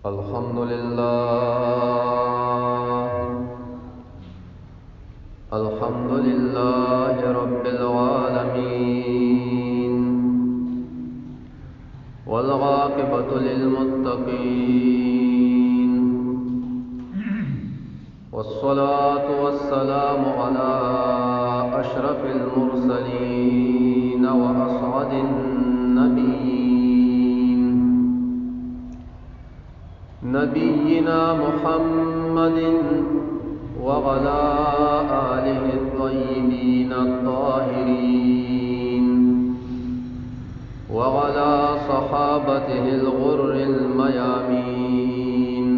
अल्हम्दुलिल्लाह रब्बिल आलमीन वल आक़िबतु लिल मुत्तक़ीन वस्सलातु वस्सलामु अला अशरफिल मुरसलीन व असअदिन नबिय्यीन नबिय्यिना मुहम्मदिन वअला आलिहि त्वय्यिबीन त्ताहिरीन वअला सहाबतिहिल गुर्रिल मयामीन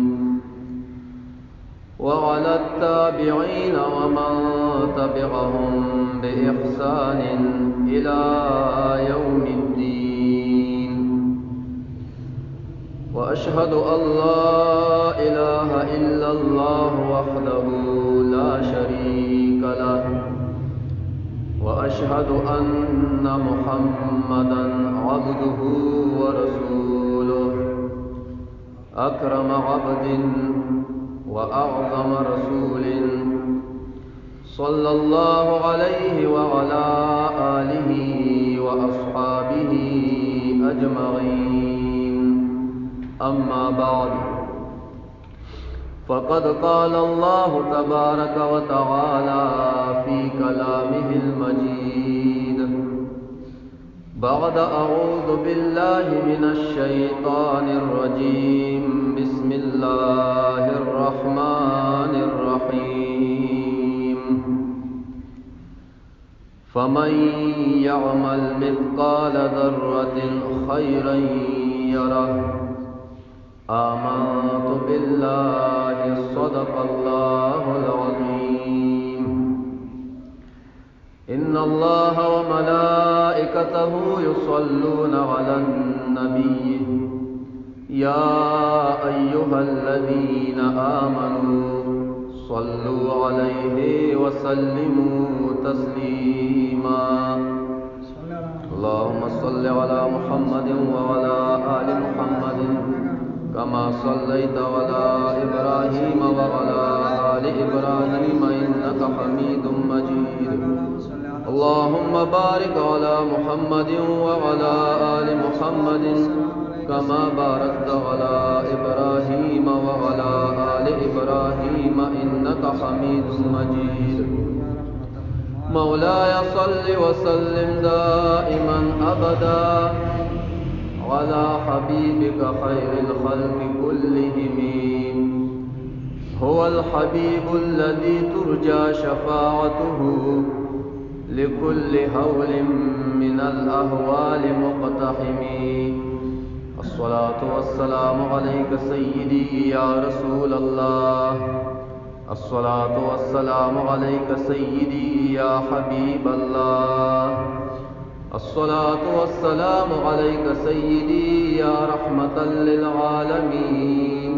वअला त्ताबिईन वमन तबिअहुम बिइहसानिन इला यौमिद्दीन वअशहदु अल्ला इलाहा इल्लल्लाह वहदहु ला शरीक लहु वअशहदु अन्ना मुहम्मदन अब्दुहु व रसूलुहु अकरम अब्दिन व अअज़म रसूलिन सल्लल्लाहु अलैहि व अला आलिहि व अस्हाबिहि अजमईन अम्मा बाद फ़क़द क़ाल अल्लाहु तबारक व तआला फ़ी कलामिहिल मजीद बअद अऊज़ु बिल्लाहि मिनश शैतानिर रजीम बिस्मिल्लाहिर रहमानिर रहीम फ़मन यअमल मिस्क़ाल ज़र्रतिन खैरन यरह आमन्तु बिल्लाहि सदक़ल्लाहुल अज़ीम इन्नल्लाह व मलाइकतहु युसल्लूना अलन नबी या अय्युहल्लज़ीना आमनू सल्लू अलैहि व सल्लिमू तस्लीमा अल्लाहुम्मा सल्लि अला मुहम्मदिन व अला आलि मुहम्मदिन कमा सल्लैता अला इब्राहीम व अला आलि इब्राहीम इन्नका हमीदुम मजीद अल्लाहुम्मा बारिक अला मुहम्मदिन व अला आलि मुहम्मदिन कमा बारकता अला इब्राहीम व अला आलि इब्राहीम इन्नका हमीदुम मजीद मौलाया सल्लि व सल्लिम दाइमन अबदा अला हबीबिका खैरिल खल्क़ि कुल्लिहिम हुवल हबीबुल्लज़ी तुरजा शफ़ाअतुहु लिकुल्लि हौलिन मिनल अहवालि मुक़तहिमी अस्सलातु वस्सलामु अलैका सय्यिदी या रसूलल्लाह अस्सलातु वस्सलामु अलैका सय्यिदी या हबीबल्लाह अस्सलातु वस्सलामु अलैका सय्यिदी या रहमतल लिल आलमीन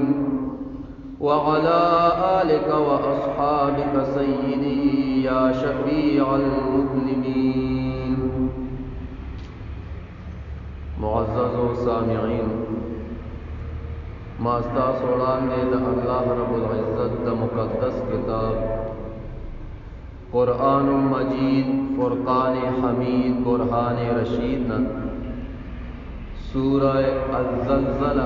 व अला आलिका व अस्हाबिका सय्यिदी या शफीअल मुज़निबीन मुअज़्ज़ज़ सामिईन मास्ता सोड़ांदे द अल्लाह रब्बुल इज़्ज़त द मुक़द्दस किताब कुरान मजीद फुरकान हमीद बुरहान रशीद न सूरह अज़्ज़लज़ला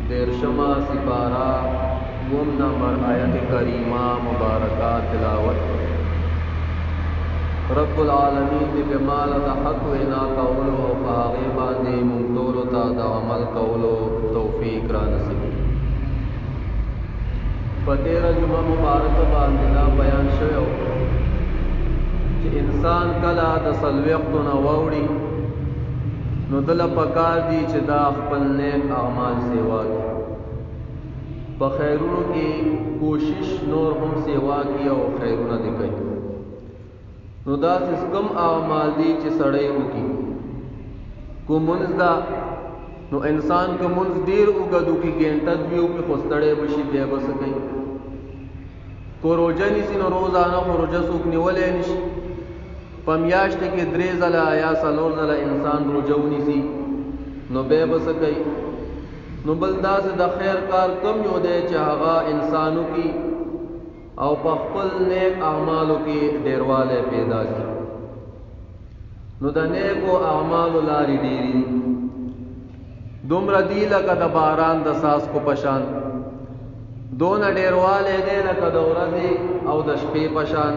देरशमा सिपारा गुम नंबर आयत करीमा मुबारका तिलावत रब्बुल आलमीन दे बेमाल द हक वेना कौलो पागे बांदे मुंतोलो ता द अमल कौलो तौफीक रा नसीब तेरह जुमा मुबारक बांदिना बयान शयो कि इंसान कला द सलवेख्तो न वौड़ी नो दल पकार दी च दा खपल नेक अमाल सेवा की बखैरुन की कोशिश नोर हम सेवा की और खैरुन दिखाई नो दा कम अमाल दी च सड़े उकी को मुनजदा नो इंसान को मुंज देर उगदू की गेंटत भी उकी खुस्तड़े बशी बेबस कई को रोजा निसी नो रोजाना को रोजा सूख निवले निशी पमियाश्त के द्रे ज़ला या सलोर ज़ला इंसान रोजऊ निसी नो बेबस कई نو بل داسې د خیر کار کم یو دی چې هغه انسانو کی او په خپل نیک اعمالو کې ډیرواله پیدا کی. نو د نیکو اعمالو لارې ډیری دومره دی لکه د باران د ساس کو پشان، دونه ډیرواله دی لکه د ورځې او د شپې پشان.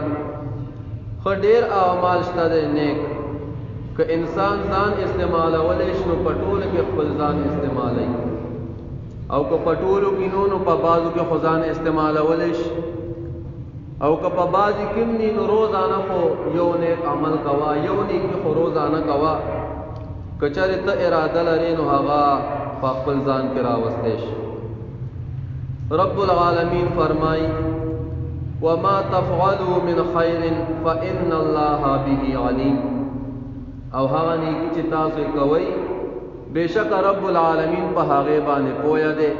خو ډیر اعمال شته د نیک که انسان ځان استعمالولی شي نو په ټولو کې خپل ځان استعمالوي، او که په ټولو کې نو په بعضو کې خو ځان استعمالولی شي، او که په بعضې کې نی نو روزانه خو یو نیک عمل کوا، یو نیکي خو روزانه کوا. که چېرې ته اراده لرې نو هغه په خپل ځان کې راوستی شي. رب العالمین فرمایي وما تفعلوا من خیر فإن الله به علیم، او هغه نیکی چې تاسو کوئ بېشکه رب العالمین په هغې باندې پوهه دی،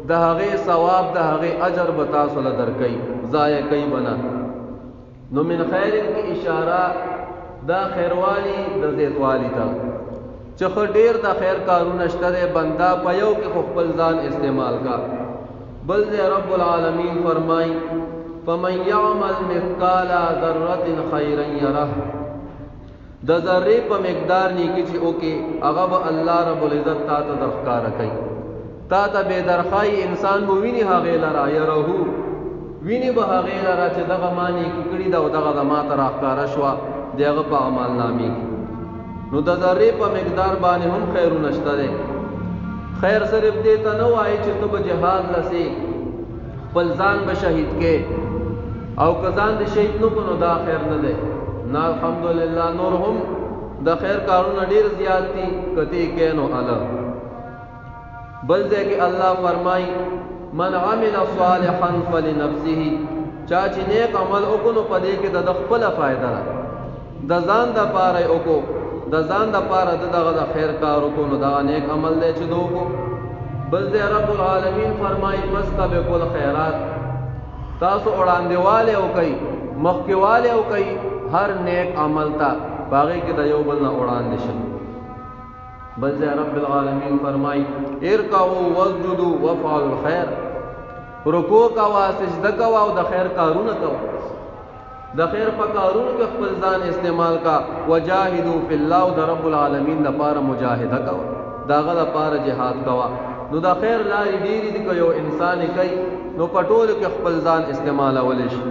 د هغې ثواب د هغې اجر به تاسو له درکوي، ضایع کوي به نه. نو من خیر کی اشاره دا خیروالی د زیاتوالی ته چې خو ډېر د خیر کارونه شته دی، بنده په یو کې خو خپل ځان استعمال کا. بل ځای رب العالمین فرمایي فمن یعمل مثقال ذرة خیرا یره، د ذرې په مقدار نیکی چې وکړي هغه به الله رب العزت تا ته درښکاره کوي. تا ته بې درخایي انسان به ویني هغې لره، یرهو ویني به هغې لره چې دغه ما نیکي کړي ده او دغه د ما ته راښکاره شوه د هغه په عملنامې کې. نو د ذرې په مقدار باندې هم خیرونه شته دی. خیر صرف دې ته نه وایي چې ته به جهاد لسې خپل ځان به شهید کې، او که ځان دې شهید نه کړو نو دا خیر نه دی. نه الحمدلله نور هم د خیر کارونه ډیر زیات دي کته کې نو اعلی. بل ځای کې الله فرمایي من عمل صالحا فلنفسه، چا چې نیک عمل وکړو په دې کې د خپل فائدہ ده، د ځان د پاره وکړو، د ځان د پاره دغه د خیر کار وکړو نو دا نیک عمل دی چې دوی. بل ځای رب العالمین فرمایي فاستبقوا الخيرات، تاسو وړاندېواله وکړئ، مخکېواله وکړئ هر نیک عمل ته، باغې کې د یو بل نه وړاندې شئ. بل ځای رب العالمین فرمایي ارکعوا واسجدوا وافعلوا الخير، رکوع کوه، سجده کوه او د خیر کارونه کوه. د خیر په کارونو کې خپل ځان استعمال کا. وجاهدوا فی الله، د رب العالمین لپاره مجاهده کوه، دغه لپاره جهاد کوه. نو د خیر لارې ډېرې دي، که یو انسان یې کوي نو په ټولو کې خپل ځان استعمالولی شي.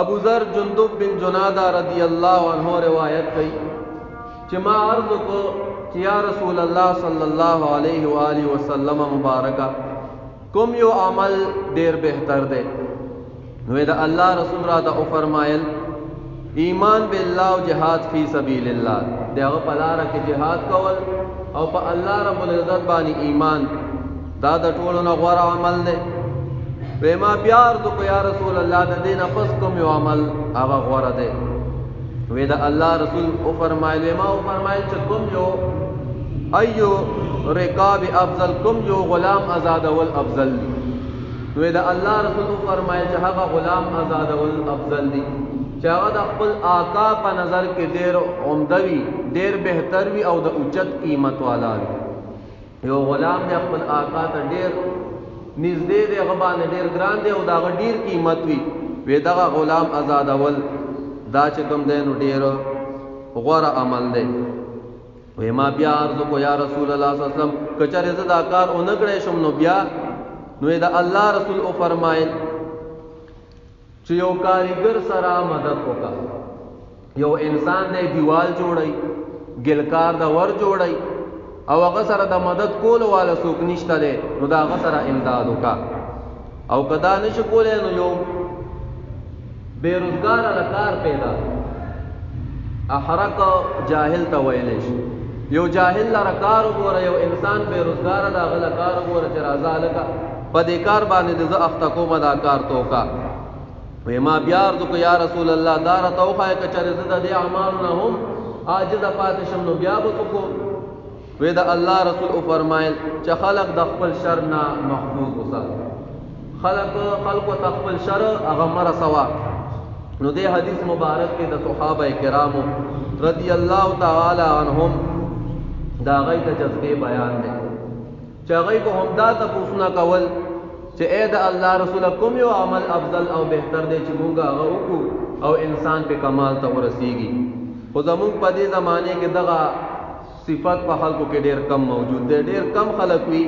ابو ذر جندب بن جنادہ رضی اللہ عنہ روایت کئی کہ ما عرض کو کہ یا رسول اللہ صلی اللہ علیہ وآلہ وسلم مبارکہ کم یو عمل دیر بہتر دے. نوید اللہ رسول را دا فرمائل ایمان باللہ و جہاد فی سبیل اللہ، دے اغا پلارا کے جہاد کول او پا اللہ رب العزت بانی ایمان دا دا ټولو نه غوره عمل دے. ویما بیار دو کو یا رسول اللہ دا دین افس کم یو عمل آغا غور دے. ویدا اللہ رسول او فرمائل ویما او فرمائل چا کم یو ایو رکاب افضل، کم یو غلام ازاد والافضل دی. ویدا اللہ رسول او فرمائل چا حقا غلام ازاد والافضل دی، چا آغا دا خپل آقا پا نظر کے دیر عمدوی، دیر بہتر وی او دا اچت قیمت والا وی. یو غلام دے خپل آقا تا دیر نزدې دی، هغه باندې ډېر ګران دی او د هغه ډېر قیمت وي. وی دغه غلام ازادول دا چې کوم دی نو ډېر غوره عمل دی. وی ما بیا عرض کو یا رسول الله صلی الله علیه وسلم که چېرې زه دا کار ونه کړی شم نو بیا؟ نو د الله رسول او فرمایل چې یو کاریګر سره مدد وکړه. یو انسان دی دیوال جوړی، ګلکار د ور جوړی او هغه سره د مدد کولو والا څوک نشته دی، نو د هغه سره امداد وکړه. او که دا نشي کولی نو یو بېروزګاره له کار پیدا احرق جاهل ته ویلی شي. یو جاهل لره کار وګوره، یو انسان بېروزګاره د هغه له کار وګوره چې راځه هلکه په دې کار باندې د زه اخته کومه دا کار ته وکړه. وی ما بیا عرض کو یا رسول الله دا راته وښایه که چېرې زه د دې اعمالو نه هم عاجزه پاتې شم نو بیا به څه کوم؟ وی دا اللہ رسول او فرمائل چا خلق دا خپل شر نا محفوظ وسات، خلق و تخپل شر اغمر سوا. نو دے حدیث مبارک کے دا صحابہ کرامو رضی اللہ تعالی عنہم دا غي ته جذبه بیان دی چې غي کو هم دا تاسو کول چې اے د الله رسول کوم یو عمل افضل او بهتر دی چې مونږه هغه وکړو او انسان په کمال ته ورسیږي. خو زمونږ په دې زمانه کې دغه صفات په خلکو کې ډېر کم موجود دی. ډېر کم خلک وي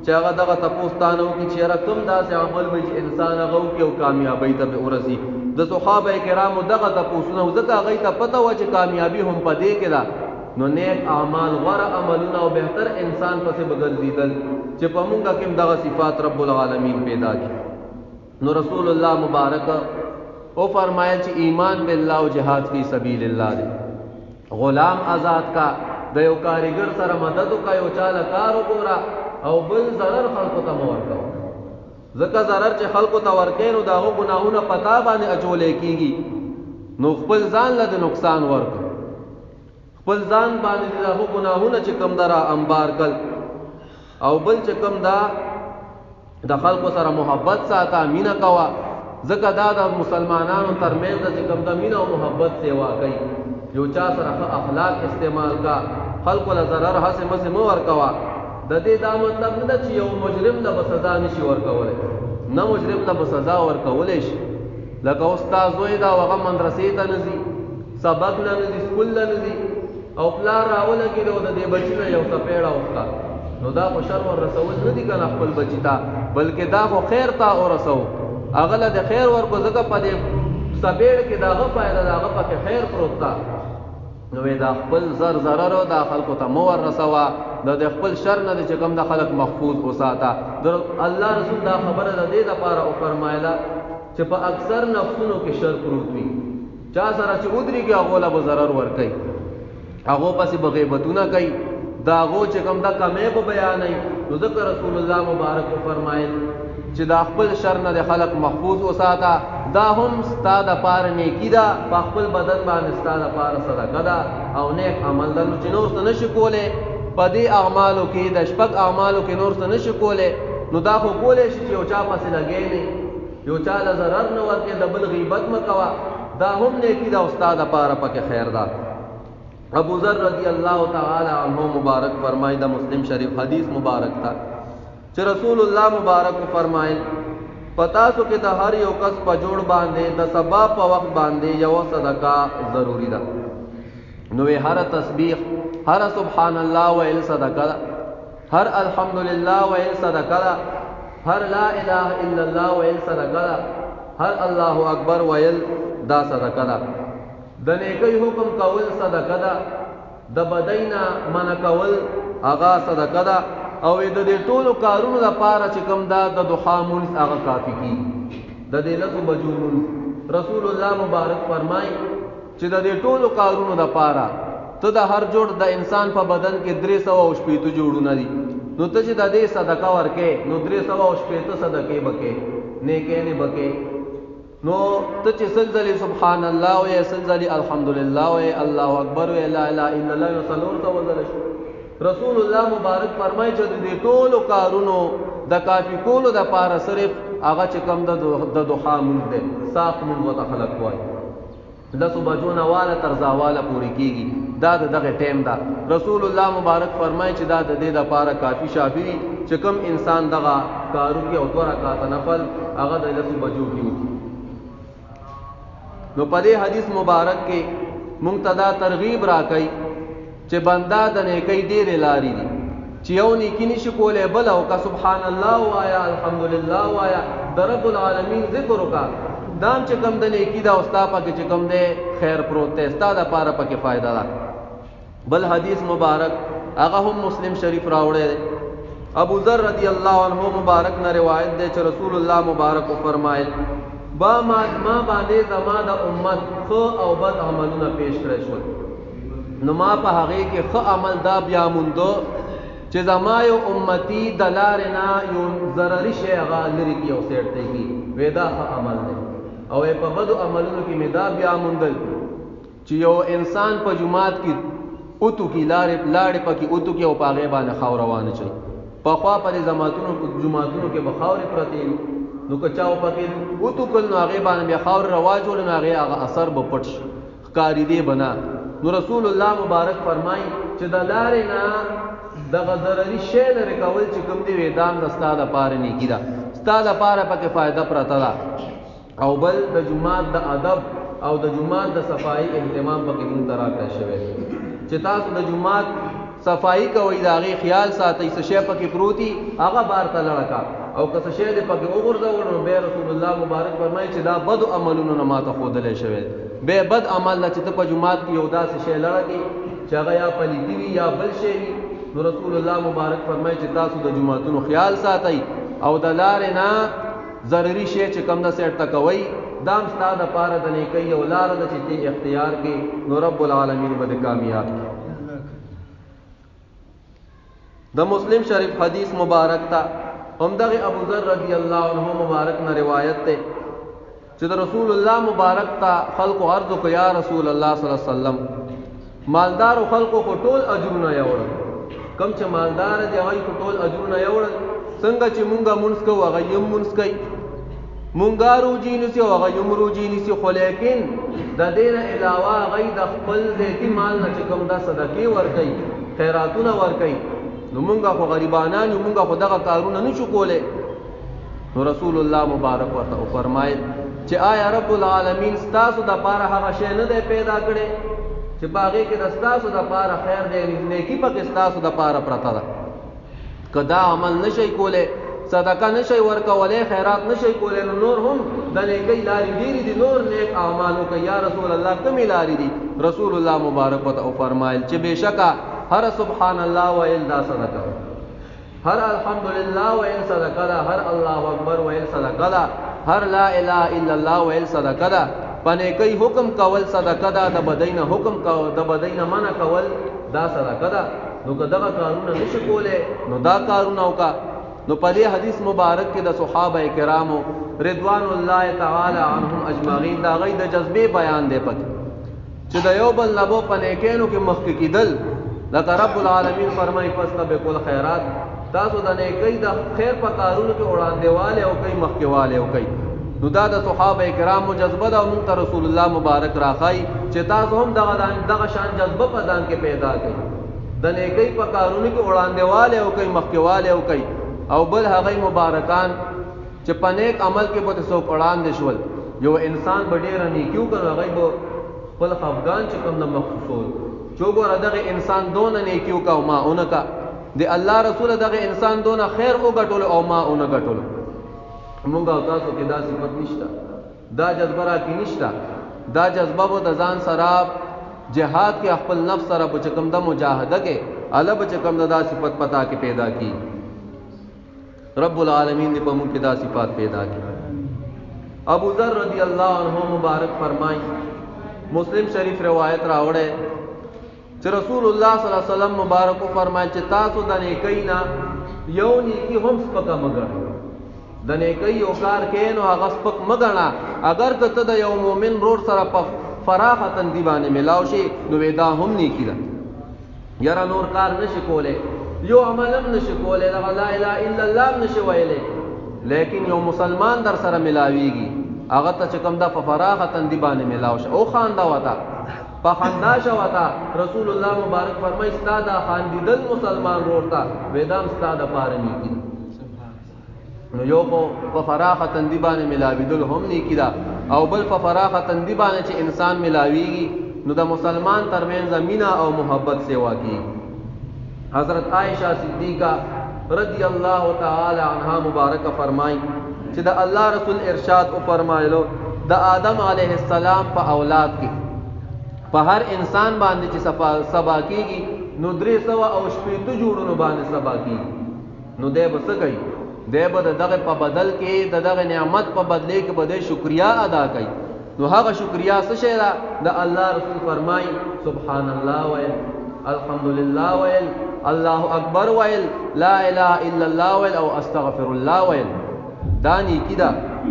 چې هغه دغه تپوستانو کې چیرې کم داسې عمل وي چې انسان هغه وکړي او کامیابی ته ورسي. د صحابه کرامو دغه تپوسونه ځکه هغه ته پته و چې کامیابی هم په دې کې ده، نو نیک اعمال غوره عملونه او بهتر انسان پسې بګرځیدل چې په مونږه کې دغه صفات رب العالمین پیدا کړي. نو رسول الله مبارک او فرمایل چې ایمان بالله او جهاد فی سبیل الله دی. غلام آزاد کا د یو کاریګر سره مدد کا یو چاله کار وګورا او بل ضرر خلکو ته مور کا ځکه ضرر چې خلکو ته ورکې نو داغه ګناهونه پتا باندې اچولې کیږي، نو خپل ځان له نقصان ورک خپل ځان باندې داغه ګناهونه چې کم درا انبار کل او بل چې کم دا د خلکو سره محبت ساته مینا کوا ځکه دا د مسلمانانو ترمنځ چې کم د مینا او محبت سیوا کوي. یو چا سره اخلاق استعمال کا خلکو له ضرر حاصل مس مو ورکوا. د دې دا مطلب نه چې یو مجرم له سزا نشي ورکولای، نه مجرم له سزا ورکولای شي. لکه استاد وای دا هغه مدرسې ته نزي، سبق نه نزي، سکول نه نزي او پلار راولګي د دې بچی نه یو سپېړه وکړه، نو دا خو شر ور رسول نه دي کنه خپل بچی ته، بلکې دا خو خیر ته ورسو. هغه له خیر ورکو ځکه په دې سپېړ کې داغه فائدہ داغه پکې خیر پروت تا، نو دا خپل زر ضرر او د خلکو ته مو ور رسوا، د خپل شر نه چې کوم د خلک محفوظ وساته. الله رسول دا خبره د دې لپاره او فرمایله چې په اکثر نفسونو کې شر پروت وي. چا سره چې ودري کې هغه له ضرر ور کوي، هغه پسې بغیبتونه کوي، دا هغه چې کوم دا کمې په بیان نه. نو ذکر رسول الله مبارک فرمایل چې دا خپل شر نه د خلک محفوظ وساته، دا هم ستاده پار نیکی ده، په خپل بدن باندې ستاده پار صدقه ده او نیک عمل ده. چې نور څه نشي کوله په دې اعمالو کې د شپږ اعمالو کې نور څه نشي کوله، نو دا خو کولای شي چې یو چا پسې لګی نه، یو چا له ضرر نه ورکې، د بل غیبت مکوا، دا هم نیکی ده او ستاده پار پکې خیر ده. ابو ذر رضی الله تعالی عنہ مبارک فرمایي، د مسلم شریف حدیث مبارک تھا چې رسول الله مبارک فرمایل پتا سو کې د هر یو کس په جوړ باندې د سبا په وخت باندې یو صدقه ضروری ده. نو هر تسبیح، هر سبحان الله ویل صدقه، هر الحمدلله ویل صدقه، هر لا اله الا الله ویل صدقه، هر الله اکبر ویل دا صدقه ده. د نیکی حکم کول صدقه ده، د بدینا من کول هغه صدقه ده، او د دې ټولو کارونو لپاره چې کوم دا د دوحا مونږ هغه کافی کی. د دې لږ بجوم رسول الله مبارک فرمای چې د دې ټولو کارونو لپاره ته د هر جوړ د انسان په بدن کې 380 جوړونه دي، نو ته چې د دې صدقه ورکې نو 380 صدقې بکې نیکې نه بکې. نو ته چې سلزلی سبحان الله او سلزلی الحمدلله او الله اکبر او لا اله الا الله نو څلور ته وزل شي. رسول الله مبارک فرمایي چې د ټولو کارونو د کافی کولو د پاره صرف هغه چې کم د دوحا مونږ ده صاف مونږ وته خلق وای د صبحونه والا ترزاواله پوری کیږي، دا دغه ټیم ده. رسول الله مبارک فرمایي چې دا د دې د پاره کافی شافي چې کم انسان دغه کارو کې او 2 رکعات نفل هغه د لسو بجو کیو. نو په دې حدیث مبارک کې منتدا ترغیب راکړي چې بندا د نیکی ډېرې لارې دي، چې یو نیکی نشي کولی بل او که سبحان الله وایا الحمدلله وایا د رب العالمین ذکر وکړه، دام چې کم د نیکی دا استا پکې چې کم دی خیر پروت دی، ستا د پاره پکې فائدہ ده. بل حدیث مبارک هغه هم مسلم شریف راوړی دی. ابو ذر رضی الله عنه مبارک نه روایت دی چې رسول الله مبارک فرمایل با ما باندې زما د امت خو او بد عملونه پیش کړی شول، نو ما په هغه کې خو عمل دا بیا موندو چې زما یو امتی د لارې نه یو ضرري شی هغه لري کې او سیټ دی ودا خو عمل دی، او په بدو عملونو کې مې دا بیا موندل چې یو انسان په جماعت کې اوتو کې لاړې پکې اوتو کې او پاغه باندې خاور روان شي، په خوا پر جماعتونو کې بخاور پرتی نو که چاو پکې اوتو کول نو هغه باندې خاور رواجول نو هغه اثر به پټ ښکاری دی بنا نو رسول الله مبارک فرمای چې د لارې نه دغه ضرري شی لري کول چې کوم دی وېدام د ستا د پاره نیکی ده، ستا د پاره پکې فائدہ پرته ده. او بل د جمعات د ادب او د جمعات د صفائی اهتمام پکې مونږ ته راکړی شوی چې تاسو د جمعات صفائی کوئ، د هغې خیال ساتئ، څه شی پکې پروتي هغه بار ته لړه کا، او که څه شی دې پکې وغورځول نو بیا رسول الله مبارک فرمایي چې دا بدو عملونو نه ماته ښودلی شوی دی. بیا بد عمل ده چې ته په جمعات کې یو داسې شی لړه کړي چې هغه یا پلیتي وي یا بل شی وي. نو رسول الله مبارک فرمایي چې تاسو د جمعاتونو خیال ساتئ او د لارې نه ضروري شی چې کوم ده سیټ ته کوئ، دام ستا د پاره د نیکۍ یو لاره ده چې ته اختیار کړي نو رب العالمین به دې کامیاب کړي. د مسلم شریف حدیث مبارک تا همدغه ابو ذر رضی الله عنه مبارک نه روایت ده چې د رسول الله مبارک تا خلق عرض کو یا رسول الله صلی الله علیه وسلم مالدار خلقو کو ټول اجرونه یوړل، کم چې مالدار دی هغه کو ټول اجرونه یوړل، څنګه چې مونږه مونږ کو هغه یم مونږ کوي، مونږه روجی نسی هغه یم روجی نسی، خو لیکن د دې نه علاوه هغه د خپل ذاتی مال نه چې کوم دا صدقې ورکوي، خیراتونه ورکوي، نو مونږه خو غریبانان یو، مونږه خو دغه کارونه نشو کولی. نو رسول الله مبارک ورته فرمایل چې آیا رب العالمین ستاسو د پاره هغه شی نه دی پیدا کړی چې باغې کې د ستاسو د پاره خیر دی، نیکی پکې ستاسو د پاره پرته ده؟ که دا عمل نشئ کولی، صدقه نشئ ورکولی، خیرات نشئ کولی، نو نور هم د نیکۍ لارې ډېرې دي، نور نیک اعمال وکړئ. یا رسول الله کومې لارې دي؟ رسول الله مبارک ورته فرمایل چې بېشکه هر سبحان الله ویل دا صدقه، هر الحمدلله ویل صدقه ده، هر الله اکبر ویل صدقه ده، هر لا اله الا الله ویل صدقه ده، په نیکۍ حکم کول صدقه ده، د بدۍ نه حکم د بدۍ نه منع کول دا صدقه ده. نو که دغه کارونه نشي کولی نو دا کارونه وکړه. نو په دې حدیث مبارک کې د صحابه کرامو رضوان الله تعالی عنهم اجمعین دا غي د جذبې بیان دی پکې چې د یو بل لبو په نیکینو کې مخکې کېدل، لکه رب العالمین فرمایي فاستبقوا الخیرات، تاسو د نیکۍ د خیر په کارونو کې وړاندېوالی او کوي، مخکېوالی او کوي. نو دا د صحابه کرامو جذبه ده او موږ ته رسول الله مبارک راښایي چې تاسو هم دغه شان جذبه په ځان کې پیدا کړئ، د نیکۍ په کارونو کې وړاندېوالی او کوي، مخکېوالی او کوي. او بل هغه مبارکان چې په نیک عمل کې به څوک وړاندې شول، یو انسان به ډېره نیکي وکړي، هغه به خپل خفګان چې کوم نه مخصوصول چې وګوره دغه انسان دونه نیکي وکړه او ما ونه کړه، د الله رسول دغه انسان دونه خیر وګټلو او ما ونه ګټلو. مونږ او تاسو کې دا صفت نشته، دا جذبه راکې نشته. دا جذبه به د ځان سره جهاد کې خپل نفس سره به چې کوم د مجاهده کې الله به چې کوم دا صفت پتا کې پیدا کی. رب العالمین دې په موږ کې دا صفات پیدا کړي. ابو ذر رضی الله عنه مبارک فرمایي، مسلم شریف روایت راوړی چې رسول الله صلی الله علیه وسلم مبارک فرمایي چې تاسو د نیکۍ نه یو نیکی هم سپکه مه ګڼئ، د نیکۍ یو کار کې نو هغه سپک مه ګڼه، اگر که ته د یو مؤمن رور سره په فراخه تندي باندې ملاو شي نو دا هم نیکی ده. یاره نور کار نشي کولی، یو عمل هم نشي کولی، لا اله الا الله هم نشي ویلی، لیکن یو مسلمان در سره ملاویږي، هغه ته چې کوم ده په فراخه تندي باندې ملاو شه او خانده وته په خندا شه وته. رسول الله مبارک فرمایي ستا دا خاندېدل مسلمان رور ته ویدام ستا د پاره نیکي ده. نو یو په فراخه تندي باندې ملاویدل هم نیکي ده، او بل په فراخه تندي باندې چې انسان ملاویږي نو د مسلمان ترمنځ مینه او محبت سیوا کیږي. حضرت عائشہ صدیقہ رضی اللہ تعالی عنہا مبارک فرمائی چې د الله رسول ارشاد او فرمایلو د آدم علیہ السلام په اولاد کې په هر انسان باندې چې سبا کیږي نو 380 جوړونو باندې سبا کیږي، نو دی به څه کوي؟ دی به دغه په بدل کې دغه نعمت په بدلې کې به شکریا ادا کوي. نو هغه شکریا څه شی ده؟ د الله رسول فرمایي سبحان الله ویل، الحمدلله ویل، الله اکبر ویل، لا اله الا الله ویل او استغفر الله ویل. دا نیکی ده،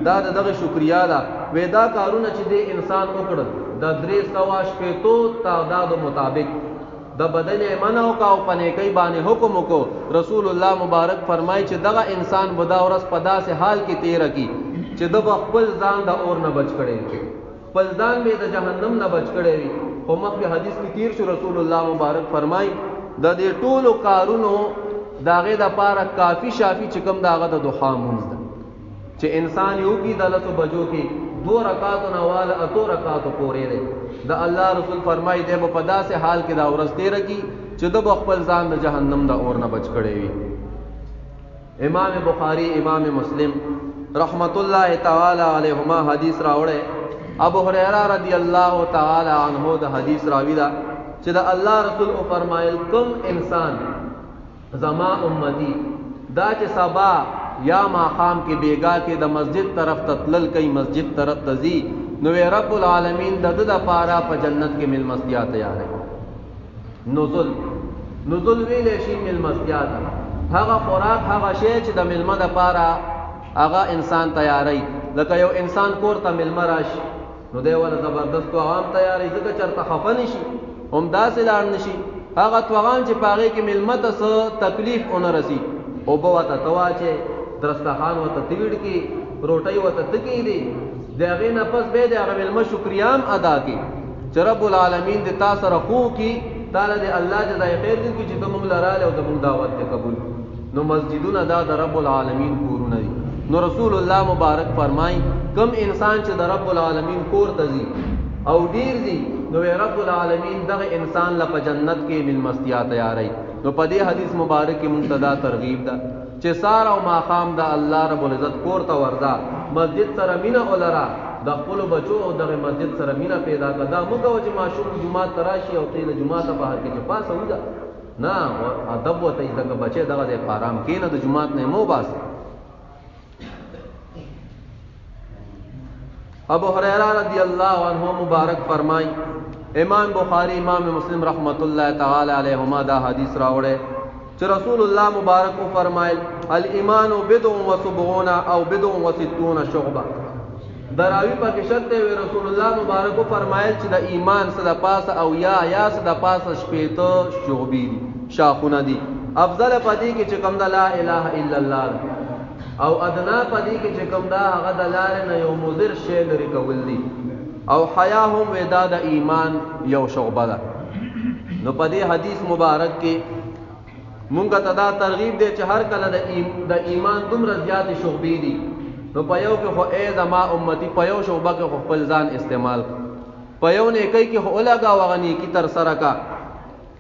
دا دغه شکریا ده. وې دا کارونه چې د انسان وکړل د 380 تعداد مطابق د بدن منع وکړه او په نیکۍ باندې حکم وکړو، رسول الله مبارک فرمایي چې دغه انسان به دا ورځ په داسې حال کې تیره کړي چې د خپل ځان د اور نه بچ کړی وي، خپل ځان به د جهنم نه بچ کړی وي، خو مخکې حدیث کې تیر شو رسول الله مبارک فرمای د دې ټولو کارونو داغه د پاره کافی شافی چې کوم داغه د دوحا مونږ ده چې انسان یو کې د لسو بجو کې 2 رکعاتو نواله اتو رکعاتو پورې ده د الله رسول فرمای دی په داسې حال کې دا ورځ تیر کی چې د خپل ځان د جهنم د اور نه بچ کړي وي امام بخاری امام مسلم رحمت الله تعالی علیهما حدیث راوړه ابو هريره رضی الله تعالی عنہ د حدیث راوی دا چې د الله رسول او فرمایل کوم انسان زما امتی دا چې سبا یا ماقام کې بیگا کې د مسجد طرف تتلل کوي مسجد طرف تزي نو رب العالمین د د پارا په جنت کې مل مسجد تیار ہے نزل ویل شي مل مسجد هغه خوراک هغه شی چې د ملمه د پارا هغه انسان تیاری لکه یو انسان کور ته ملمه راشي نو دی ولا زبردست عوام تیاری ځکه چرته خفن شي هم داسې لاړ نشي هغه توغان چې پاغه کې ملمه ته تکلیف اون رسی او بو ته تواچه درستخان وته تیوډ کی روټي وته تکی دی دغه نه پس به دغه ملما شکریام ادا کی چې رب العالمین د تاسو رخو کی تعالی دی الله جزای خیر دې چې تم لراله او تم دعوت قبول نو مسجدونه دا د رب العالمین کورونه دي نو رسول الله مبارک فرمای کم انسان چې د رب العالمین کور تزي او ډیر دي نو رب العالمین دغه انسان له جنت کې مل مستیا تیاری نو په دې حدیث مبارک کې منتدا ترغیب ده چې سار او ماقام د الله رب العزت کور ته وردا مسجد سره مینا ولرا د خپل بچو او د مسجد سره مینا پیدا کړه موږ چې ماشوم جمعه تراشي او تیل جمعه ته بهر کې چې پاسه وځه نه ادب وته دغه بچي دغه د آرام کې نه د جمعه نه مو باس ابو هريره رضی الله عنه مبارک فرمای امام بخاری امام مسلم رحمت الله تعالی علیهما دا حدیث راوړه چې رسول الله مبارک فرمایل الایمان بدع و سبعون او بدع و ستون شعبه دراوی پاک شرط وی رسول الله مبارک فرمایل چې د ایمان صدا پاس او یا صدا پاس شپېته شعبې دي شاخونه دي افضل پدې کې چې کوم د لا اله الا الله او ادنا پدې کې چې کوم دا هغه د لارې نه یو مضر شی لري کول دي او حیا هم ودا د ایمان یو شعبه ده نو پدې حدیث مبارک کې مونږ ته دا ترغیب دی چې هر کله د ایمان دومره زیات شعبې دي نو په یو کې خو ای زما امتی په یو شعبه کې خو خپل ځان استعمال په یو نه کوي کې خو لګا وغني کی تر سره کا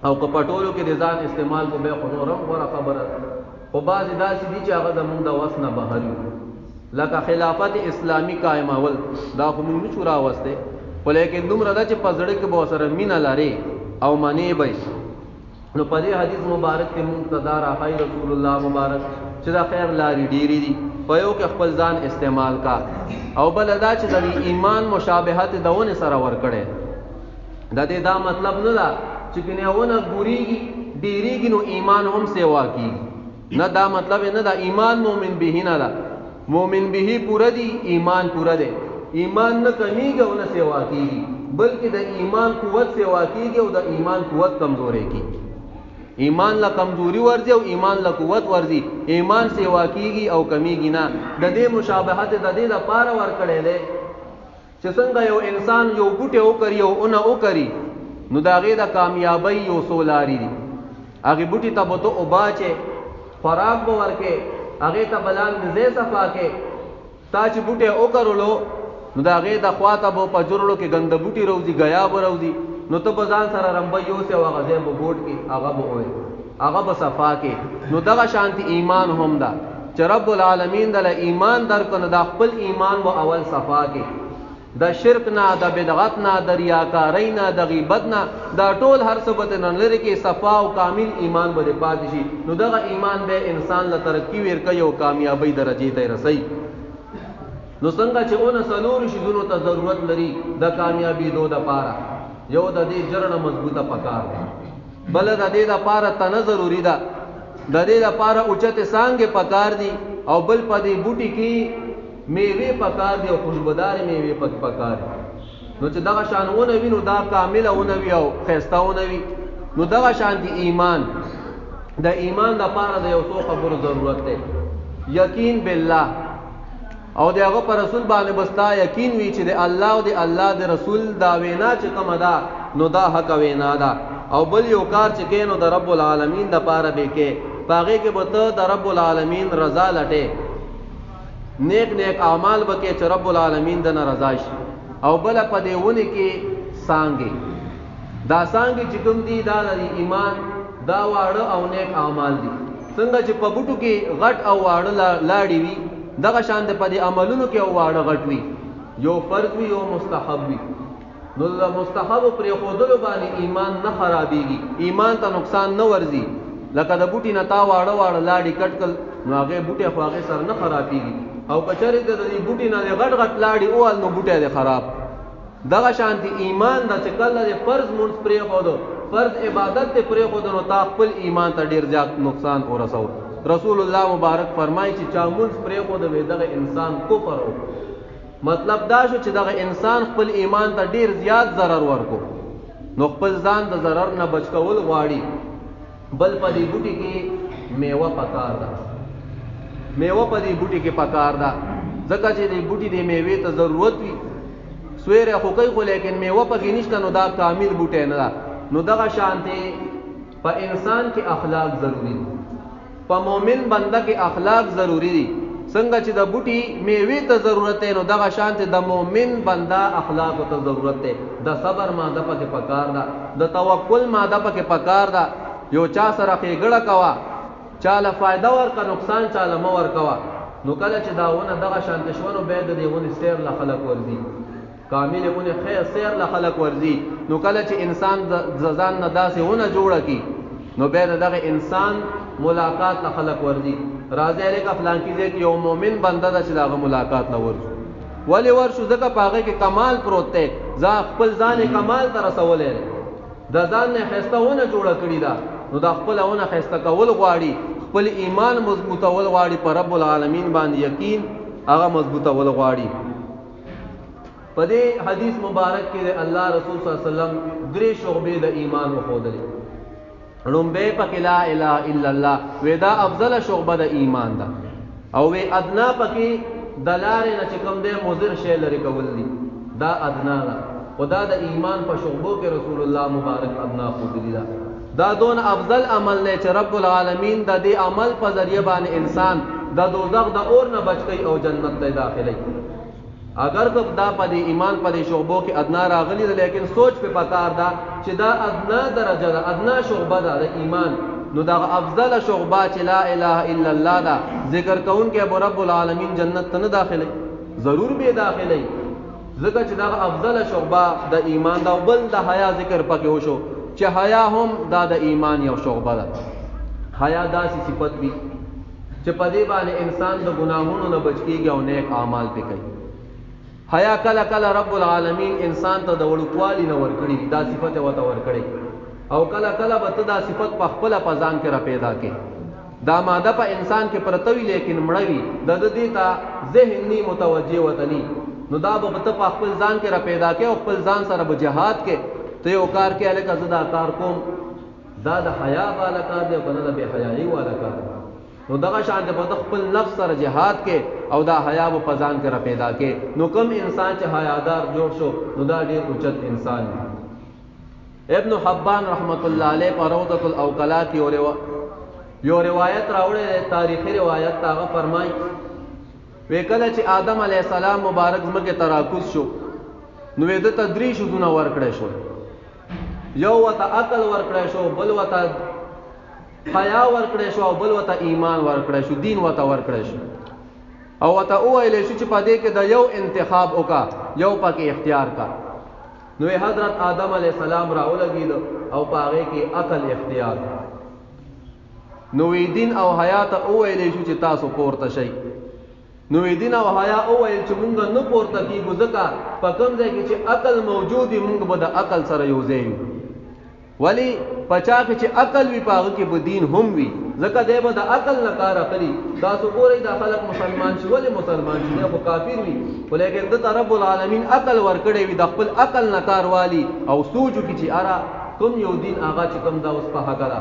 او په پټولو کې د ځان استعمال کو به خو نورم غره خبره خو بعض داسې دي چې هغه د مونږ د وسنه بهر لکه خلافت اسلامی قائمول دا خو مونږ نشو راوسته ولیکن دومره دا چې په زړه کې به سره مینا لري او منی به نو په دې حدیث مبارک کې منتظر راخی رسول الله مبارک چې دا خیر لاري ډيري دي په یو کې خپل ځان استعمال کا او بل دا چې د ایمان مشابهت دونه سره ور کړي د دې دا مطلب نه دا چې کنيونه ګوريږي ډيريږي نو ایمان هم سیوا کیږي نه دا مطلب نه دا ایمان مومن به نه دا مومن به پورا دی ایمان پورا دی ایمان نه کمیږي او نه سیوا کیږي بلکې د ایمان قوت سیوا کیږي او د ایمان قوت کمزوري کیږي ایمان لا کمزوری ورځي او ایمان لا قوت ورځي ایمان سیوا کیږي او کمیږي نه د دې مشابهت د دې د پاره ور کړي دي چې څنګه یو انسان یو بوټي او کوي او اونې او کوي نو دا غي د کامیابی یو سولاری دي هغه بوټي ته بوته او باچه خوراک به ورکه هغه ته بلان دې صفا کې تا چې بوټي او کړلو نو دا غي د خواته په پجورلو کې ګند بوټي روزي غیا به روزي نو ته بزان سره رمبيو سه واغزه به بوټ کې هغه به وي هغه به صفا کې نو دغه شانتي ایمان هم دا چې رب العالمین د ایمان درکنه د خپل ایمان و اول صفا کې د شرک نه د بدعت نه د ریاکاری نه د غیبت نه دا ټول هر څه به نن لري کې صفا او کامل ایمان به پاتې شي نو دغه ایمان به انسان له ترقی ورکوي او کامیابی درجه ته رسي نو څنګه چې اون سلور شي دونو ته ضرورت لري د کامیابی دوه د پاره یو د دې جرړه مضبوطه پکار بل د دې د پاره تنه ضروری ده د دې د پاره اوچته سانګه پکار دي او بل پدې بوټي کې میوه پکار دي او خوشبودار میوه پکار نو چې دغه شانونه وینو دا کامل او نوی او خيستاونه وي نو دغه شان دي ایمان د ایمان د پاره د یو څو خبرو ضرورت ده یقین بالله او دغه پر رسول باندې بستا یقین وی چې د الله او د الله د رسول دا وینا چې کومه ده نو دا حق وینا ده. او بل یو کار چې کینو د رب العالمین د پاره به کې پاغه کې به ته د رب العالمین رضا لټه نیک نیک اعمال وکې چې رب العالمین د رضا شي. او بل په دیونه کې سانګي دا سانګي چې کوم دي دا د ایمان دا واړه او نیک اعمال دي. څنګه چې په بوټو کې غټ او واړه لاړی وي دغه شان د په دې عملونو کې او واړه غټ وي، یو فرض وي یو مستحب وي. نو د مستحب پر خودلو باندې ایمان نه خرابېږي، ایمان ته نقصان نه ورځي. لکه د بوټي نه تا واړه واړه لاړی کټکل نو هغه بوټي خو هغه سره نه خرابېږي. او کچری د دې بوټي نه غټ غټ لاړی اول نو بوټي دې خراب. دغه شانتي ایمان د چکل د فرض مونږ پرې خودو فرض عبادت ته پرې خودو نو تا خپل ایمان ته ډیر زیات نقصان ورسو. رسول الله مبارک فرمایي چې چا مونږ پرې خودو دغه انسان کفر او مطلب دا شو چې دغه انسان خپل ایمان ته ډیر زیات ضرر ورکو، نو خپل ځان د ضرر نه بچ کول غواړي. بل په دې بوټي کې میوه پکار ده، میوه په دې بوټي کې پکار ده ځکه چې دې بوټي دې میوه ته ضرورت وي. سویره خو کوي خو لیکن میوه پکې نشته نو دا کامل بوټی نه ده. نو دغه شانته په انسان کې اخلاق ضروری دي، په مؤمن بنده کې اخلاق ضروری دي. څنګه چې د بوټي میوه ته ضرورت دی نو دغه شانته د مؤمن بنده اخلاق ته ضرورت دی. د صبر ماده پکې پکار ده، د توکل ماده پکې پکار ده. یو چا سره خېګړه کوا، چاله فائدہ ورکا نقصان چاله مو ورکوا. نو کله چې داونه دغه شانته شونو به د دیونه سیر له خلق ورزي، کاملونه خیر سیر له خلق ورزي. نو کله چې انسان د ځان نه داسې ونه جوړه کی نو به دغه انسان ملاقات له خلق ورزي. راځي الک افلان کیږي چې یو مؤمن بنده د چې دغه ملاقات له ورزي ولی ورشو ځکه پاغه کې کمال پروت دی. ځا خپل ځان کمال تر رسولې د ځان نه خستهونه جوړه کړی دا نو د خپلونه خسته کول غواړي، خپل ایمان مضبوطول غواړي، پر رب العالمین باندې یقین هغه مضبوطول غواړي. په دې حدیث مبارک کې الله رسول صلی الله علیه وسلم درې شعبې د ایمان وښودلې. لومبه پکې لا اله الا الله ودا افضل شعبه د ایمان ده، او وی ادنا پکې دلاره نه چې کوم دې مضر شی لري کول دي دا ادنا ده. خدا د ایمان په شعبو کې رسول الله مبارک ادنا خودلی ده. دا دون افضل عمل نه چې رب العالمین د دې عمل په ذریعہ باندې انسان د دوزخ د اور نه بچ کی او جنت ته داخلي. اگر کب دا په دې ایمان په دې شعبو کې ادنا راغلی ده، لیکن سوچ په پکار ده چې دا ادنا درجه ده، ادنا شعبه ده د ایمان. نو دا افضل شعبه چې لا اله الا الله ده ذکر کون کې ابو رب العالمین جنت ته نه داخلي، ضرور به داخلي ځکه چې دا افضل شعبه د ایمان دا. بل د حیا ذکر پکې وشو چې حیا هم دا د ایمان یو شعبه ده. حیا داسې صفت وي چې په دې باندې انسان د ګناهونو نه بچ کیږي او نیک اعمال پې کوي. حیا کله کله رب العالمین انسان ته د وړوکوالي نه ورکړي دا صفت وته ورکړي، او کله کله به ته دا صفت په خپل پزان کې را پیدا کې. دا ماده په انسان کې پرتوي لیکن مړوي د دې ته ذهني متوجه وتني. نو دا به ته په خپل ځان کې را پیدا کې او خپل ځان سره به جهاد کې ته یو کار کې الکه زدا کار کوم دا د حیا والا کار دی کنه د بے حیايي والا کار. نو دغه شان د خپل نفس سره جهاد کې او دا حیا په پزان کې را پیدا کې. نو کوم انسان چې حیادار جوړ شو نو دا ډیر اوچت انسان دی. ابن حبان رحمت الله علیه په روضۃ الاوکلا کې یو روایت راوړی تاریخي روایت هغه فرمایي وکړه چې آدم علیه السلام مبارک زمکه تراکوز شو نو د تدریش دونه ور کړی شو، یو وته عقل ور کړی شو، بل وته حیا ور کړی شو، او بل وته ایمان ور کړی شو، دین وته ور کړی شو. او وته ویل شو چې په دې کې د یو انتخاب وکا، یو پکې اختیار کا. نو حضرت آدم علیه السلام راولګید او پاغه کې عقل اختیار. نو دین او حیات او ویل شو چې تاسو پورته شئ. نو دین او حیا او ویل چې مونږ نه پورته کیږو ځکه په کوم ځای کې چې عقل موجود وي مونږ به د عقل سره یو ځای یو. ولی پچا کې چې عقل وی پاغه کې به دین هم وي ځکه دی به د عقل نه کار اخلي. تاسو ګورئ دا خلک مسلمان شي ولی مسلمان شي خو کافر وي، ولیکن د رب العالمین عقل ورکړي وي د خپل عقل نه کار والی او سوچو کې چې ارا کوم یو دین هغه چې کوم دا اوس په حق ده،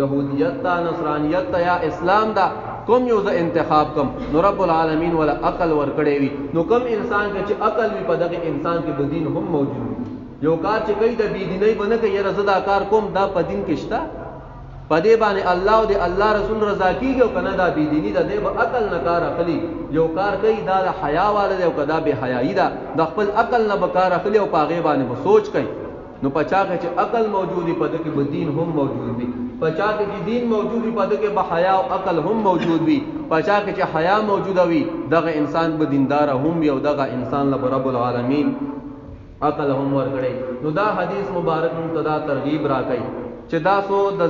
يهوديت تا نصرانيت تا یا اسلام دا کوم یو ز انتخاب کم. نو رب العالمین ولا عقل ور کړی وي. نو کوم انسان کې چې عقل وي په دغه انسان کې بدین هم موجود وي. یو کار چې کوي د بيدینۍ بنه کوي یره زدا کار کوم دا په دین کې شته پدې باندې الله او د الله رسول رضا کیږي او کنه دا بيدینی د دې به عقل نه کار اخلي یو کار کوي دا د حیا والده او کدا به حیايي دا د خپل عقل نه به کار اخلي او پاغه باندې به سوچ کوي نو پچا کې چې عقل موجودي پدې کې به دین هم موجود وي پچا کې چې دین موجودي پدې کې به حیا او عقل هم موجود وي پچا کې چې حیا موجود وي دغه انسان به دیندار هم وي او دغه انسان له رب العالمین عقل هم ورکړي نو دا حدیث مبارک مبتدا ترغیب راکړي چې دا سو د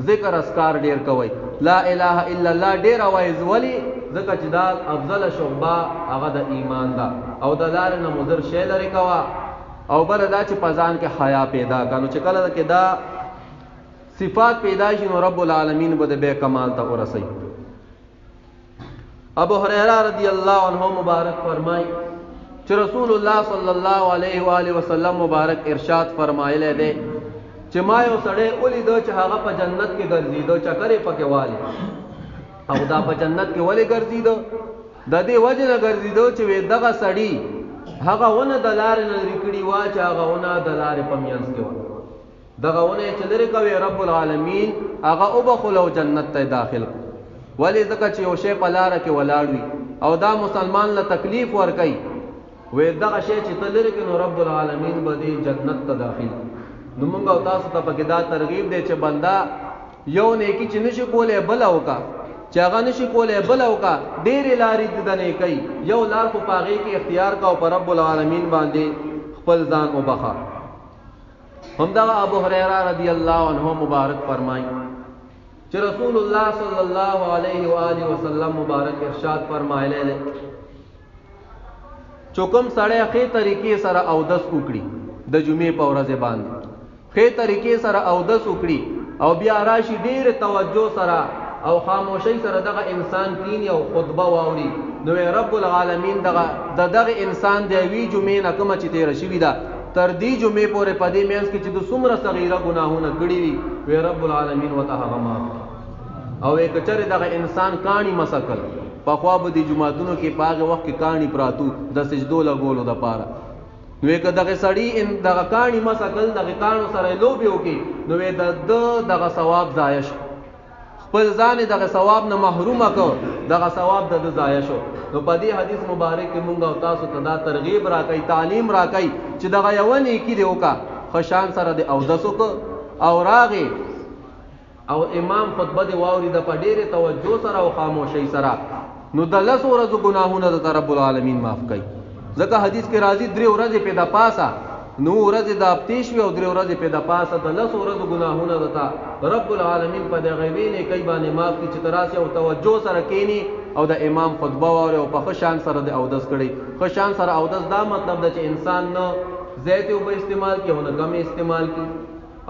ذکر اسکار ډیر کوي لا اله الا الله ډیر وایز ولی ځکه چې دا افضل شعبہ هغه د ایمان دا او د لار نه مضر شی لري کوا او بل دا چې پزان کې حیا پیدا کانو چې کله کې دا صفات پیدا شي نو رب العالمین به به کمال ته ورسي ابو هريره رضی الله عنه مبارک فرمای چې رسول الله صلی الله علیه و آله وسلم مبارک ارشاد فرمایله ده چې ما یو سړی ولیدو چې هغه په جنت کې ګرځیدو چکرې پکې والی او دا په جنت کې ولې ګرځیدو د دې وجه نه ګرځیدو چې دغه سړی هغه ونه د لارې نه ریکړی وا چې هغه ونه د لارې په میانس کې و دغه ونه چې لري کوي رب العالمین هغه او بخلو جنت ته داخل ولې ځکه چې یو شی په لار کې ولاړ وي او دا مسلمان له تکلیف ور کوي وې دغه شی چې تلری کې نو رب العالمین به دې جنت ته داخل نو موږ او تاسو ته پکې دا ترغیب دی چې بندا یو نیکی چې نشي کولای بل اوکا چې هغه نشي کولای بل اوکا ډېر لارې د نه کوي یو لار په پاغي کې اختیار کا او پر رب العالمین باندې خپل ځان او بخا همدا ابو هريره رضی الله عنه مبارک فرمایي چې رسول الله صلی الله علیه و آله وسلم مبارک ارشاد فرمایله ده چوکم سړی خې طریقې سره او دس وکړي د جمعې په ورځ باندې خې طریقې سره او دس وکړي او بیا راشي ډېر توجه سره او خاموشي سره دغه انسان کینی او خطبه واوري نو رب العالمین دغه انسان دی وی جمعې نه کوم چې تیر شي دا تر دې جمعې پورې پدې مینس کې چې د څومره صغیره ګناهونه کړی وي رب العالمین وته هغه معاف او یک چره دغه انسان کانی مسکل په خوا به د جمعهتونو کې پاغه وخت کې کانی پراتو د سجدو لګولو د پاره نو یک دغه سړی ان دغه کانی مسکل دغه کانو سره لوبي وکي نو دغه ثواب ضایع شو خپل ځان دغه ثواب نه محروم کو دغه ثواب د ضایع شو نو په دې حدیث مبارک کې مونږ او تاسو ته دا ترغیب راکړي تعلیم راکړي چې دغه یو نه کې دی وکا خشان سره د او دسو کو او راغي او امام خطبه دی واوري د پډېره توجه سره او خاموشي سره نو د لسو ورځو ګناهونه د رب العالمین معاف کوي ځکه حدیث کې راځي 3 ورځې په د پاسه نو ورځ د اپتیش وی او 3 ورځې په د پاسه د لسو ورځو ګناهونه دتا رب العالمین په د غیبینه کوي باندې معاف کی چې تراسه او توجه سره کینی او د امام خطبه واره او په خشان سره د اودس کړي خشان سره اودس دا مطلب د چې انسان نو زیت او استعمال کی هونه کم استعمال کی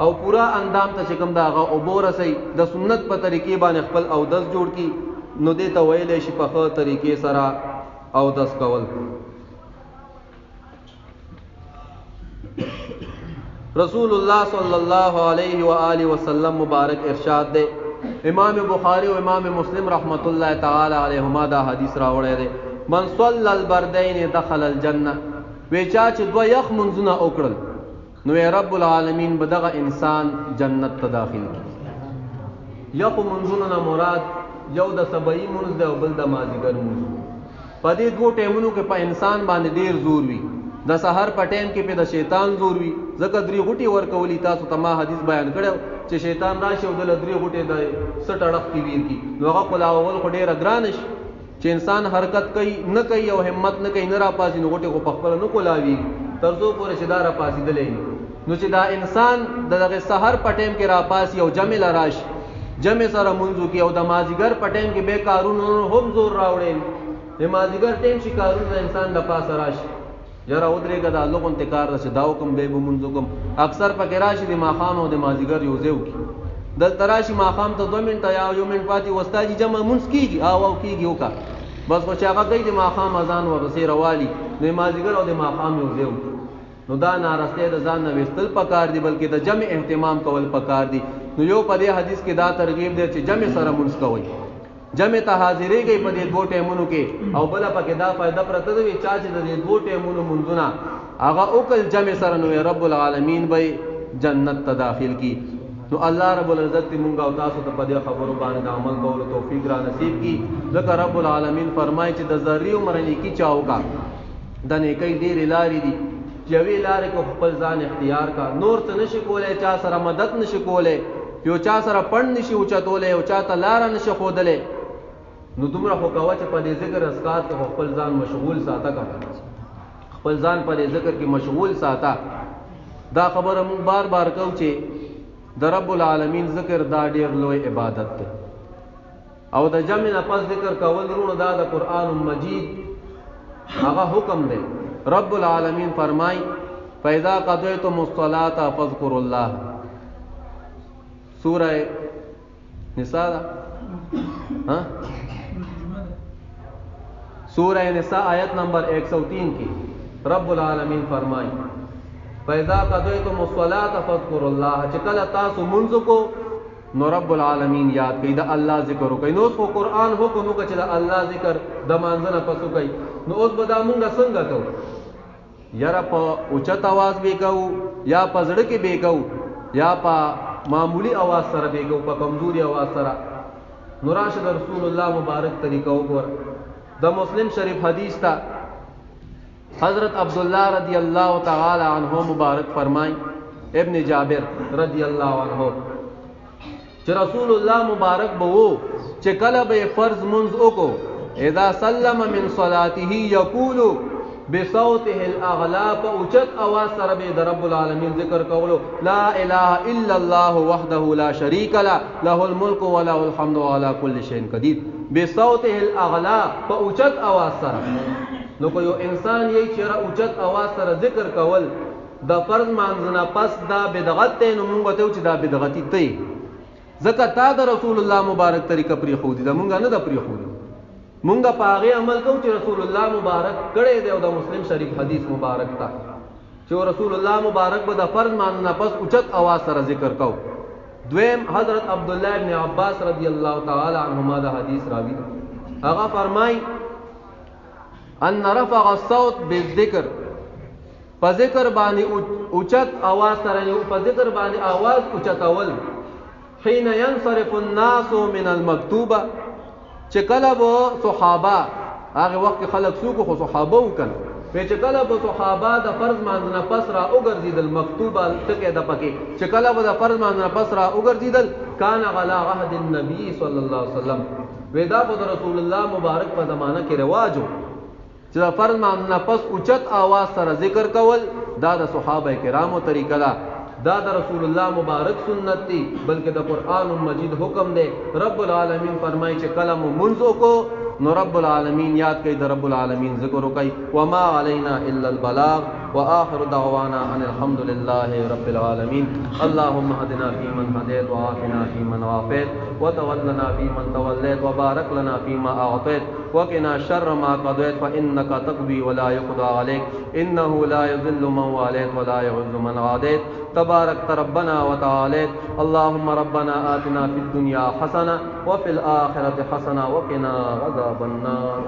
او پورا اندام ته کوم دا غو او بورسي د سنت په طریقې باندې خپل اودس جوړ کی نو دې ته ویلې شي په خو طریقې سره اودس کول رسول الله صلی الله علیه و آله وسلم مبارک ارشاد دے امام بخاری و امام مسلم رحمت الله تعالی علیہما دا حدیث راوړی دی من صلی البردین دخل الجنه وچا چې دو یخ منځونه وکړل نو رب العالمین بدغه انسان جنت ته داخل کی یخ منځونه مراد یو د سبعی منځ دی او بل د مازیګر منځ په دې دوه ټیمونو کې په انسان باندې ډیر زور وي د سحر په ټیم کې په د شیطان زور وي ځکه درې غټي ورکولي تاسو ته ما حدیث بیان کړو چې شیطان راشي او د درې غټي د سټړق کې ویر کی نو هغه قلاول خو ډیر ګرانش چې انسان حرکت کوي نه کوي او همت نه کوي نه را پاسي نو غټي خو په خپل نه کولاوي ترڅو پورې چې دا را پاسي دلې نو چې دا انسان دغه سحر په ټیم کې را پاسي او جمع لراش جمع سره منځو کې او د مازیګر په ټیم کې به کارونو هم زور راوړي د مازیګر ټیم شي کارونه انسان د پاسه راشي یاره ودرې کدا لوګون تکار رسې داو کوم به منځو کوم اکثر پکې راشي د ماخام او د مازیګر یو ځو کی د تراشي ماخام ته 2 منټه یا 1 منټ پاتې وستاجي جمع منځ کیږي او کیږي وکا بس خو چې هغه کوي د ماخام اذان ورسې روالي د مازیګر او د ماخام یو ځو نو دا نارسته د ځان نه وستل پکار دی بلکې د جمع اهتمام کول پکار دی نو یو په دې حدیث کې دا ترغیب دی چې جمع سره منځ کوي جمع ته حاضرې گئی په دې دوه ټیمونو کې او بل پکې دا فائدہ پرته دی چې د دې دوه ټیمونو منځونه هغه اوکل جمع سره نو رب العالمین به جنت ته داخل کی. نو الله رب العزت مونږ او تاسو ته په دې خبرو باندې عمل کولو توفیق را نصیب کی. ځکه رب العالمین فرمایي چې د ذری عمر نیکی چاو کا د نیکی ډېرې لارې دي، یوې لارې کو خپل ځان اختیار کا، نور څه نشي کولای، چا سره مدد نشي کولای، یو چا سره پړ نشي اوچتولی، یو چا ته لاره نشي ښودلی. نو دومره خو کوه چې په دې ذکر اذکار کې خپل ځان مشغول ساته کا، خپل ځان په دې ذکر کې مشغول ساته. دا خبره مونږ بار بار کو چې د رب العالمین ذکر دا ډیر لوی عبادت دی، او د جمع نه پس ذکر کول رونو دا د قرآن مجید هغه حکم دی. رب العالمین فرمای فاذا قضیتم الصلاة فاذکروا الله. سورہ نساء ہاں سورہ نساء آیت نمبر 103 کی رب العالمین فرمای فاذا قضیتم الصلاة فاذکروا الله. چې کله تاسو منځ کو نو رب العالمین یاد کړئ، د الله ذکر وکړئ. نو اوس خو قرآن حکم وکړي چې د الله ذکر د مانځه نه پس وکړئ. نو اوس به دا مونږ څنګه کوو؟ یاره په اوچت आवाज به کوو، یا په زړه کې به کوو، یا په معمولی आवाज سره به کوو، په کمزوري आवाज سره. نو راشه د رسول الله مبارک طریقه وګور. د مسلم شریف حدیث تا حضرت عبداللہ رضی اللہ تعالی عنہ مبارک فرمائیں، ابن جابر رضی اللہ عنہ چې رسول الله مبارک بو چې کله به فرض منځ وکړو اذا سلم من صلاته یقول بصوته الاعلى فاوچت आवाज سره به د رب العالمین ذکر کولو، لا اله الا الله وحده لا شريك له له الملك وله الحمد وعلى كل شيء قدير. بصوته الاعلى فاوچت आवाज سره. نو کو یو انسان یې چې اوچت आवाज سره ذکر کول د فرض مانځنه پس دا بدعت دی، نو موږ ته چې دا بدعتي دی. ځکه تا د رسول الله مبارک طریقه پرې خو دي، دا مونږ نه د پرې خو دي. مونږ په هغه عمل کوو چې رسول الله مبارک کړی دی. او د مسلم شریف حدیث مبارک تا چې رسول الله مبارک به د فرض مانځنه پس اوچت आवाज سره ذکر کو. دویم حضرت عبداللہ ابن عباس رضی اللہ تعالی عنہما دا حدیث راوی هغه فرمای ان رفع الصوت بالذکر، په ذکر باندې اوچت आवाज سره، په ذکر باندې आवाज اوچت اول حين ينصرف الناس من المكتوبه، چې کله به صحابه هغه وخت خلک سوق خو صحابه وکړ، چې کله به صحابه د فرض مانځنه پس را وګرځیدل مکتوبه ټکي د پکې، چې کله به د فرض مانځنه پس را وګرځیدل کان غلا عهد النبي صلی الله علیه وسلم، ودا په رسول الله مبارک په زمانہ کې رواجو چې د فرض مانځنه پس اوچت आवाज سره ذکر کول. دا د صحابه کرامو طریقه ده، دا د رسول الله مبارک سنت دی، بلکې د قرآن مجید حکم دی. رب العالمین فرمایي چې کلم منځو کو نو رب العالمین یاد کوي، د رب العالمین ذکر وکړي. وما علینا الا البلاغ واخر دعوانا ان الحمد لله رب العالمین. اللهم اهدنا فيمن هديت وعافنا فيمن عافيت وتولنا فيمن توليت وبارك لنا فيما اعطيت وقنا شر ما قضيت فانك تقضي ولا يقضى عليك انه لا يذل من واليت ولا يعز من عاديت تبارك ربنا وتعاليت. اللهم ربنا آتنا في الدنيا حسنة وفي الآخرة حسنة وقنا عذاب النار.